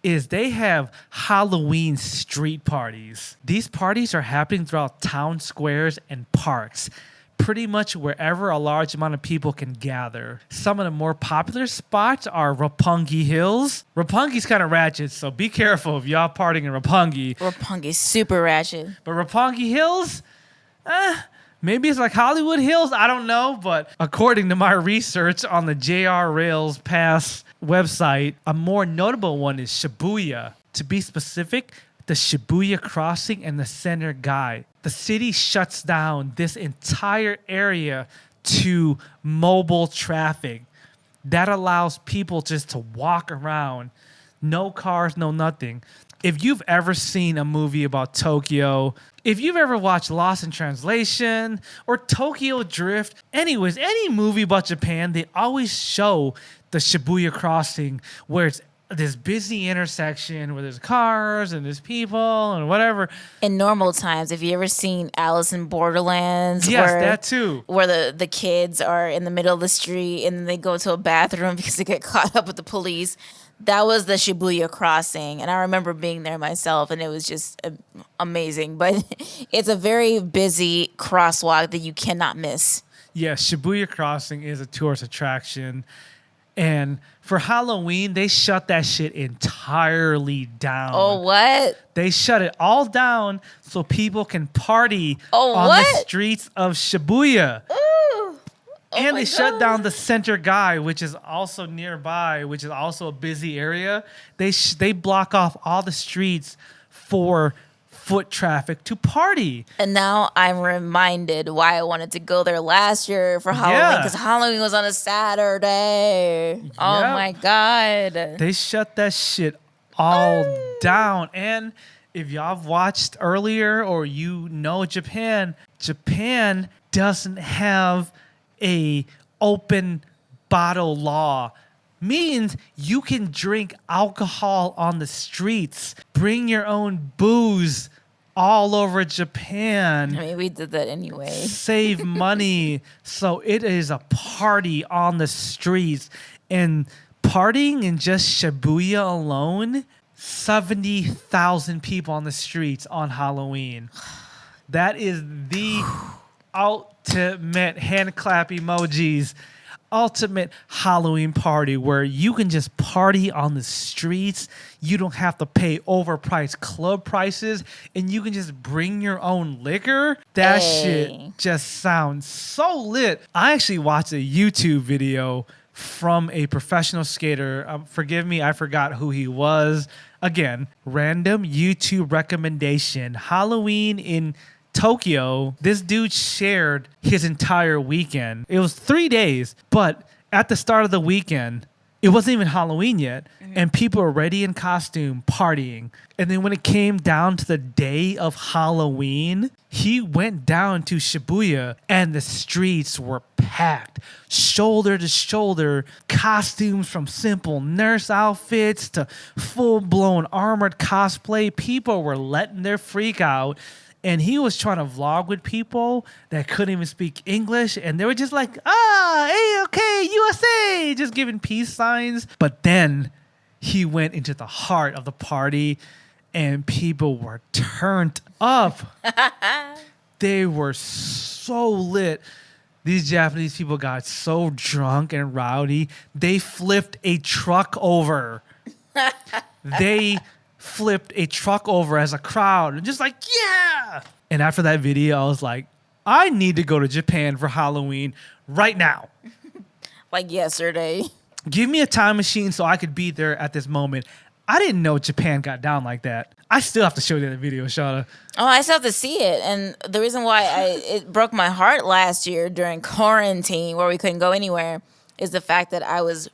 is they have Halloween street parties. These parties are happening throughout town squares and parks, pretty much wherever a large amount of people can gather. Some of the more popular spots are Roppongi Hills. Roppongi's kind of ratchet, so be careful if y'all partying in Roppongi. Roppongi's super ratchet. But Roppongi Hills, maybe it's like Hollywood Hills. I don't know, but according to my research on the JR Rails Pass website, a more notable one is Shibuya. To be specific, the Shibuya crossing and the center guide. The city shuts down this entire area to mobile traffic. That allows people just to walk around. No cars, no nothing. If you've ever seen a movie about Tokyo, if you've ever watched Lost in Translation or Tokyo Drift, anyways, any movie about Japan, they always show the Shibuya crossing where it's this busy intersection where there's cars and there's people and whatever. In normal times, have you ever seen Alice in Borderlands? Yes, that too. Where the kids are in the middle of the street and they go to a bathroom because they get caught up with the police. That was the Shibuya crossing, and I remember being there myself, and it was just amazing. But it's a very busy crosswalk that you cannot miss. Yeah, Shibuya crossing is a tourist attraction. And for Halloween, they shut that shit entirely down. Oh, what? They shut it all down so people can party on the streets of Shibuya. Ooh. And they shut down the center guy, which is also nearby, which is also a busy area. They block off all the streets for foot traffic to party. And now I'm reminded why I wanted to go there last year for Halloween, because Halloween was on a Saturday. Oh my God. They shut that shit all down. And if y'all have watched earlier or you know Japan doesn't have a open bottle law. Means you can drink alcohol on the streets, bring your own booze all over Japan. I mean, we did that anyway. Save money. So it is a party on the streets. And partying in just Shibuya alone, 70,000 people on the streets on Halloween. That is the ultimate hand clap emojis. Ultimate Halloween party where you can just party on the streets. You don't have to pay overpriced club prices, and you can just bring your own liquor. That shit just sounds so lit. I actually watched a YouTube video from a professional skater. Forgive me, I forgot who he was. Again, random YouTube recommendation. Halloween in Tokyo, this dude shared his entire weekend. It was 3 days, but at the start of the weekend, it wasn't even Halloween yet, and people were ready in costume, partying. And then when it came down to the day of Halloween, he went down to Shibuya, and the streets were packed, shoulder to shoulder, costumes from simple nurse outfits to full-blown armored cosplay. People were letting their freak out. And he was trying to vlog with people that couldn't even speak English. And they were just like, hey, okay, USA, just giving peace signs. But then he went into the heart of the party and people were turned up. They were so lit. These Japanese people got so drunk and rowdy, they flipped a truck over. They flipped a truck over as a crowd and just like, yeah. And after that video, I was like, I need to go to Japan for Halloween right now. Like yesterday. Give me a time machine so I could be there at this moment. I didn't know Japan got down like that. I still have to show you that video, Shana. Oh, I still have to see it. And the reason why it broke my heart last year during quarantine where we couldn't go anywhere, is the fact that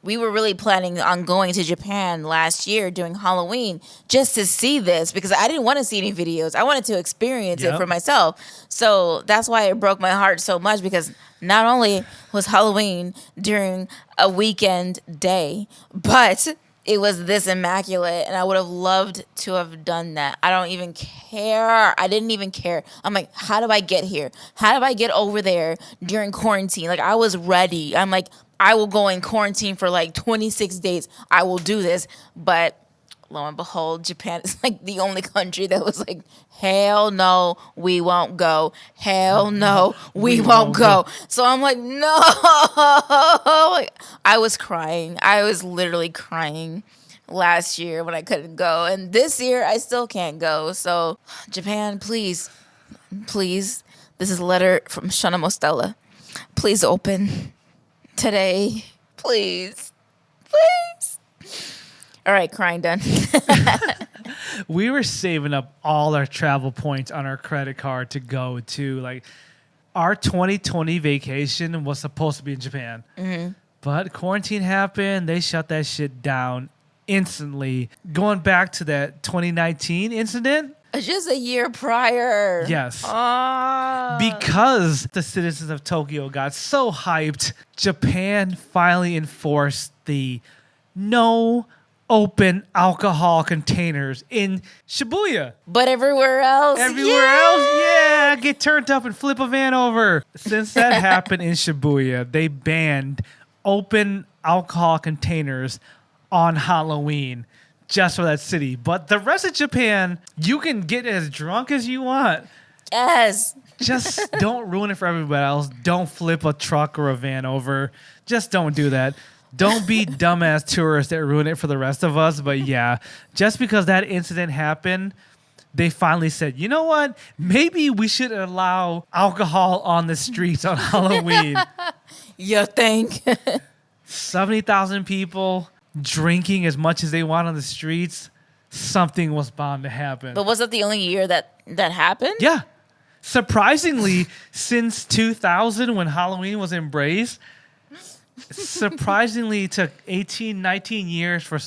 we were really planning on going to Japan last year during Halloween just to see this because I didn't want to see any videos. I wanted to experience it for myself. So that's why it broke my heart so much because not only was Halloween during a weekend day, but it was this immaculate, and I would have loved to have done that. I don't even care. I didn't even care. I'm like, how do I get here? How do I get over there during quarantine? Like, I was ready. I'm like, I will go in quarantine for like 26 days. I will do this. But lo and behold, Japan is like the only country that was like, hell no, we won't go. Hell no, we won't go. So I'm like, no. I was crying. I was literally crying last year when I couldn't go. And this year, I still can't go. So Japan, please, this is a letter from Shana Mostella. Please open today. Please. All right, crying done. We were saving up all our travel points on our credit card to go to. Like, our 2020 vacation was supposed to be in Japan. Mm-hmm. But quarantine happened. They shut that shit down instantly. Going back to that 2019 incident. Just a year prior. Yes. Because the citizens of Tokyo got so hyped, Japan finally enforced the no open alcohol containers in Shibuya. But everywhere else, yeah, get turned up and flip a van over. Since that happened in Shibuya, they banned open alcohol containers on Halloween just for that city. But the rest of Japan, you can get as drunk as you want. Yes. Just don't ruin it for everybody else. Don't flip a truck or a van over. Just don't do that. Don't be dumbass tourists that ruin it for the rest of us. But yeah, just because that incident happened, they finally said, you know what? Maybe we should allow alcohol on the streets on Halloween. You think? 70,000 people drinking as much as they want on the streets. Something was bound to happen. But was it the only year that happened? Yeah. Surprisingly, since 2000 when Halloween was embraced, surprisingly, it took 18, 19 years for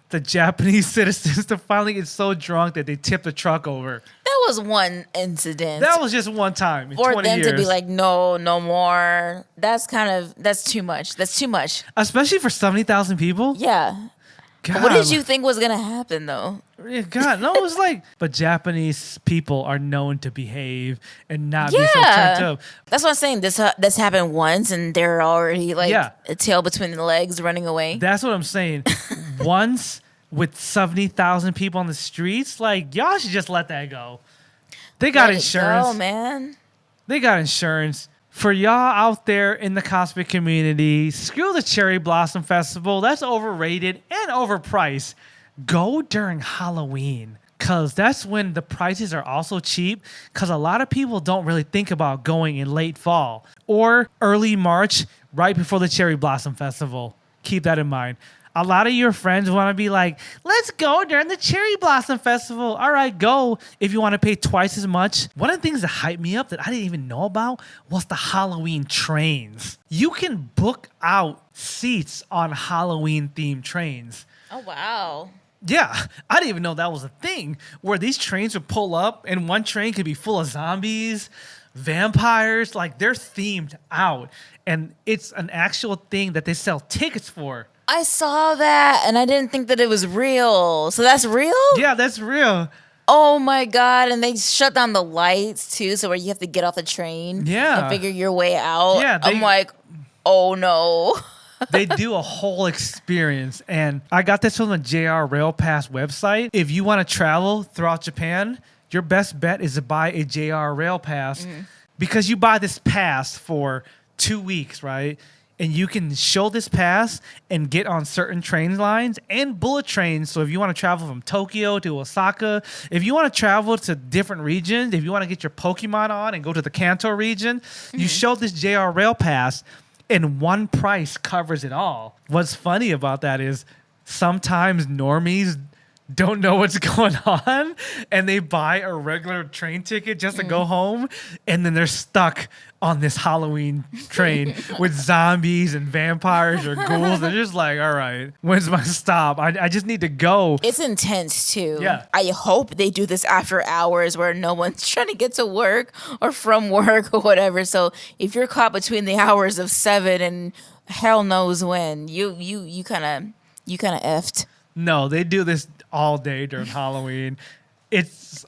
the Japanese citizens to finally get so drunk that they tipped the truck over. That was one incident. That was just one time in 20 years. For them to be like, no more. That's too much. That's too much. Especially for 70,000 people? Yeah. God. What did you think was going to happen, though? God, no, it was like, but Japanese people are known to behave and not be so turned up. That's what I'm saying. This happened once, and they're already like a tail between the legs running away. That's what I'm saying. Once with 70,000 people on the streets, like, y'all should just let that go. They got insurance. Oh, man. They got insurance. For y'all out there in the cosplay community, screw the Cherry Blossom Festival. That's overrated and overpriced. Go during Halloween, because that's when the prices are also cheap, because a lot of people don't really think about going in late fall or early March right before the Cherry Blossom Festival. Keep that in mind. A lot of your friends want to be like, let's go during the Cherry Blossom Festival. All right, go if you want to pay twice as much. One of the things that hyped me up that I didn't even know about was the Halloween trains. You can book out seats on Halloween-themed trains. Oh, wow. Yeah, I didn't even know that was a thing, where these trains would pull up and one train could be full of zombies, vampires. Like, they're themed out. And it's an actual thing that they sell tickets for. I saw that, and I didn't think that it was real. So that's real? Yeah, that's real. Oh, my God. And they shut down the lights, too, so where you have to get off the train and figure your way out. Yeah, I'm like, oh, no. They do a whole experience. And I got this from the JR Rail Pass website. If you want to travel throughout Japan, your best bet is to buy a JR Rail Pass because you buy this pass for 2 weeks, right? And you can show this pass and get on certain train lines and bullet trains. So if you want to travel from Tokyo to Osaka, if you want to travel to different regions, if you want to get your Pokemon on and go to the Kanto region, you show this JR Rail Pass and one price covers it all. What's funny about that is sometimes normies don't know what's going on, and they buy a regular train ticket just to go home, and then they're stuck on this Halloween train with zombies and vampires or ghouls. They're just like, all right, when's my stop? I just need to go. It's intense too. Yeah. I hope they do this after hours where no one's trying to get to work or from work or whatever. So if you're caught between the hours of 7 and hell knows when, you kind of effed. No, they do this all day during Halloween.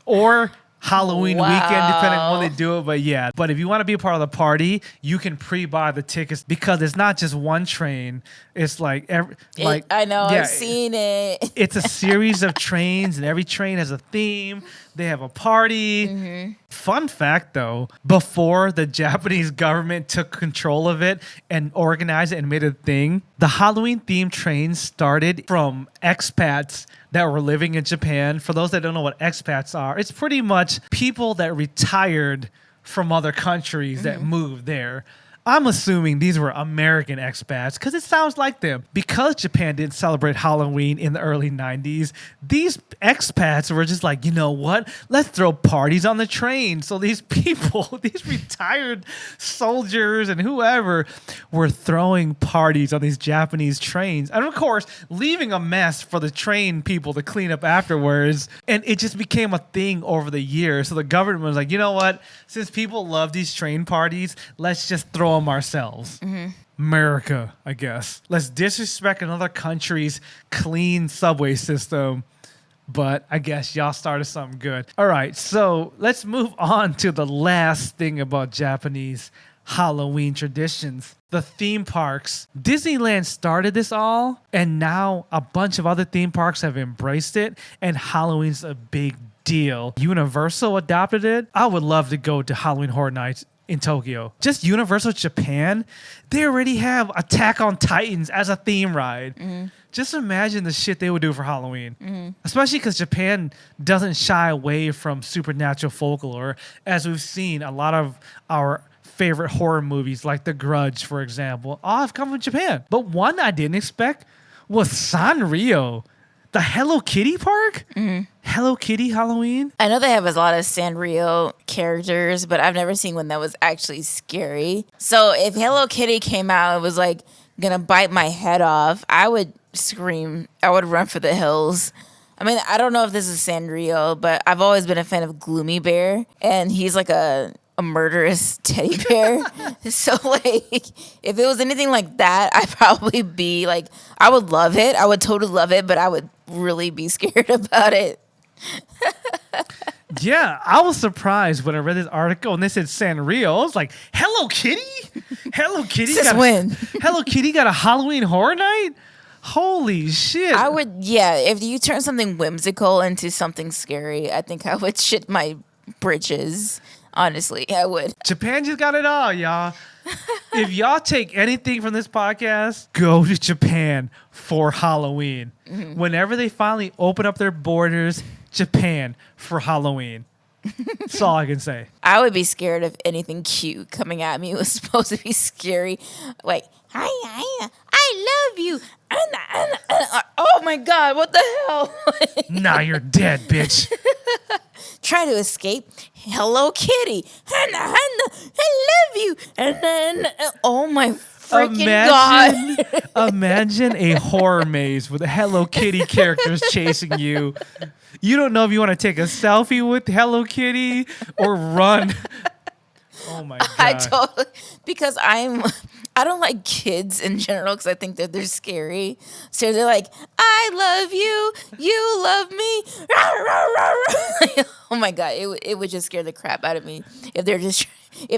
Or Halloween weekend, depending on when they do it. But yeah, but if you want to be a part of the party, you can pre-buy the tickets because it's not just one train. It's like I know, yeah, I've seen it. It's a series of trains, and every train has a theme. They have a party. Fun fact, though, before the Japanese government took control of it and organized it and made it a thing, the Halloween-themed trains started from expats that were living in Japan. For those that don't know what expats are, it's pretty much people that retired from other countries that moved there. I'm assuming these were American expats because it sounds like them. Because Japan didn't celebrate Halloween in the early 90s, these expats were just like, you know what? Let's throw parties on the train. So these people, these retired soldiers and whoever were throwing parties on these Japanese trains. And of course, leaving a mess for the train people to clean up afterwards. And it just became a thing over the years. So the government was like, you know what? Since people love these train parties, let's just throw them ourselves. America, I guess. Let's disrespect another country's clean subway system. But I guess y'all started something good. All right, so let's move on to the last thing about Japanese Halloween traditions. The theme parks. Disneyland started this all, and now a bunch of other theme parks have embraced it, and Halloween's a big deal. Universal adopted it. I would love to go to Halloween Horror Nights in Tokyo. Just Universal Japan, they already have Attack on Titans as a theme ride. Just imagine the shit they would do for Halloween. Especially because Japan doesn't shy away from supernatural folklore. As we've seen, a lot of our favorite horror movies, like The Grudge, for example, all have come from Japan. But one I didn't expect was Sanrio, the Hello Kitty park. Hello Kitty Halloween. I know they have a lot of Sanrio characters, but I've never seen one that was actually scary. So if Hello Kitty came out and was like gonna bite my head off, I would scream. I would run for the hills. I mean, I don't know if this is Sanrio, but I've always been a fan of Gloomy Bear, and he's like a murderous teddy bear. So like, if it was anything like that, I'd probably be like, I would love it. I would totally love it, but I would really be scared about it. Yeah, I was surprised when I read this article and they said Sanrio. I was like, Hello Kitty? Hello Kitty Since when? Hello Kitty got a Halloween Horror Night? Holy shit. I would, yeah, if you turn something whimsical into something scary, I think I would shit my britches. Honestly, I would. Japan just got it all, y'all. If y'all take anything from this podcast, go to Japan for Halloween. Whenever they finally open up their borders, Japan for Halloween. That's all I can say. I would be scared of anything cute coming at me. It was supposed to be scary. Like, hi, I love you. Oh my God, what the hell? Nah, you're dead, bitch. Try to escape. Hello Kitty. Hannah, I love you. And then, oh my freaking God. Imagine a horror maze with Hello Kitty characters chasing you. You don't know if you want to take a selfie with Hello Kitty or run. Oh my God. I totally, because I don't like kids in general because I think that they're scary. So they're like, I love you, you love me. Oh my God, it would just scare the crap out of me if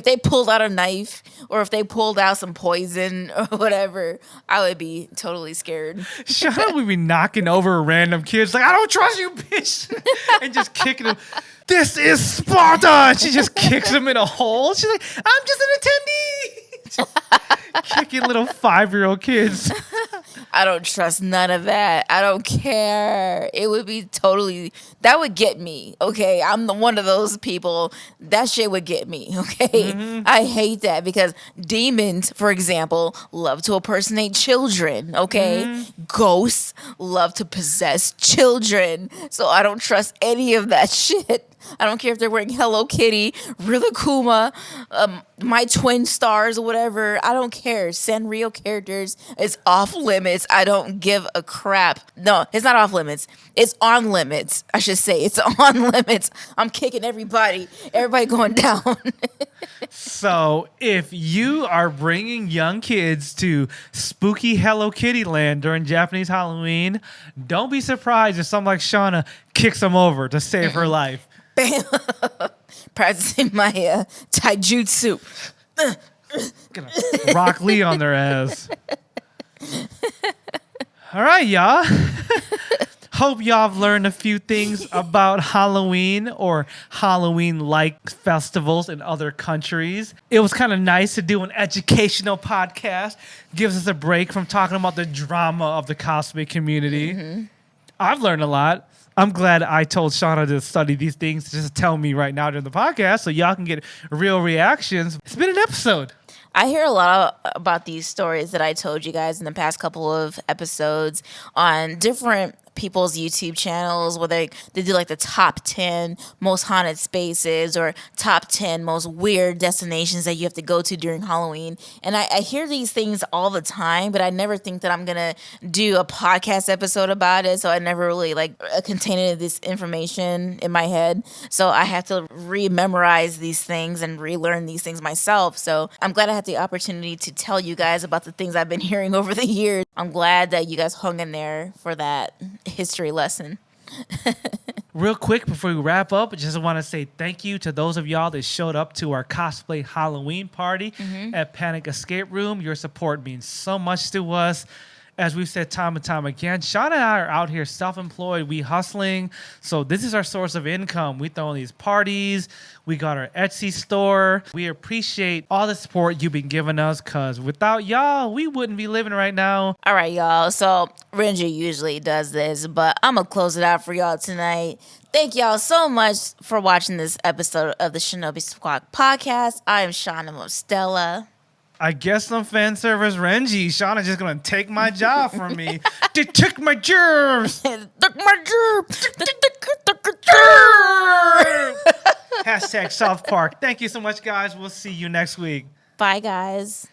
they pulled out a knife or if they pulled out some poison or whatever. I would be totally scared. Shana would be knocking over random kids like, I don't trust you, bitch, and just kicking them. This is Sparta. And she just kicks him in a hole. She's like, I'm just an attendee. Kicking little 5-year-old kids. I don't trust none of that. I don't care. It would be totally, that would get me. Okay. I'm the one of those people. That shit would get me. Okay. I hate that because demons, for example, love to impersonate children. Okay. Ghosts love to possess children. So I don't trust any of that shit. I don't care if they're wearing Hello Kitty, Rilakkuma, my twin stars, or whatever. I don't care. Send real characters. It's off limits. I don't give a crap. No, it's not off limits. It's on limits. I should say it's on limits. I'm kicking everybody. Everybody going down. So if you are bringing young kids to spooky Hello Kitty land during Japanese Halloween, don't be surprised if someone like Shana kicks them over to save her life. Bam. Practicing my taijutsu. Gonna rock Lee on their ass. All right, y'all. Hope y'all have learned a few things about Halloween or Halloween-like festivals in other countries. It was kind of nice to do an educational podcast. Gives us a break from talking about the drama of the cosplay community. I've learned a lot. I'm glad I told Shana to study these things, just tell me right now during the podcast so y'all can get real reactions. It's been an episode. I hear a lot about these stories that I told you guys in the past couple of episodes on different people's YouTube channels where they do like the top 10 most haunted spaces or top 10 most weird destinations that you have to go to during Halloween. And I hear these things all the time, but I never think that I'm going to do a podcast episode about it. So I never really contain this information in my head. So I have to re-memorize these things and relearn these things myself. So I'm glad I had the opportunity to tell you guys about the things I've been hearing over the years. I'm glad that you guys hung in there for that history lesson. Real quick before we wrap up, I just want to say thank you to those of y'all that showed up to our cosplay Halloween party at Panic Escape Room. Your support means so much to us. As we've said time and time again, Shana and I are out here self-employed. We hustling. So this is our source of income. We throw in these parties. We got our Etsy store. We appreciate all the support you've been giving us because without y'all, we wouldn't be living right now. All right, y'all. So Renji usually does this, but I'm going to close it out for y'all tonight. Thank y'all so much for watching this episode of the Shinobi Squad Podcast. I am Shana Mostella. I guess I'm fan service Renji. Shana's just going to take my job from me. They took my germs. Took my germs. Hashtag South Park. Thank you so much, guys. We'll see you next week. Bye, guys.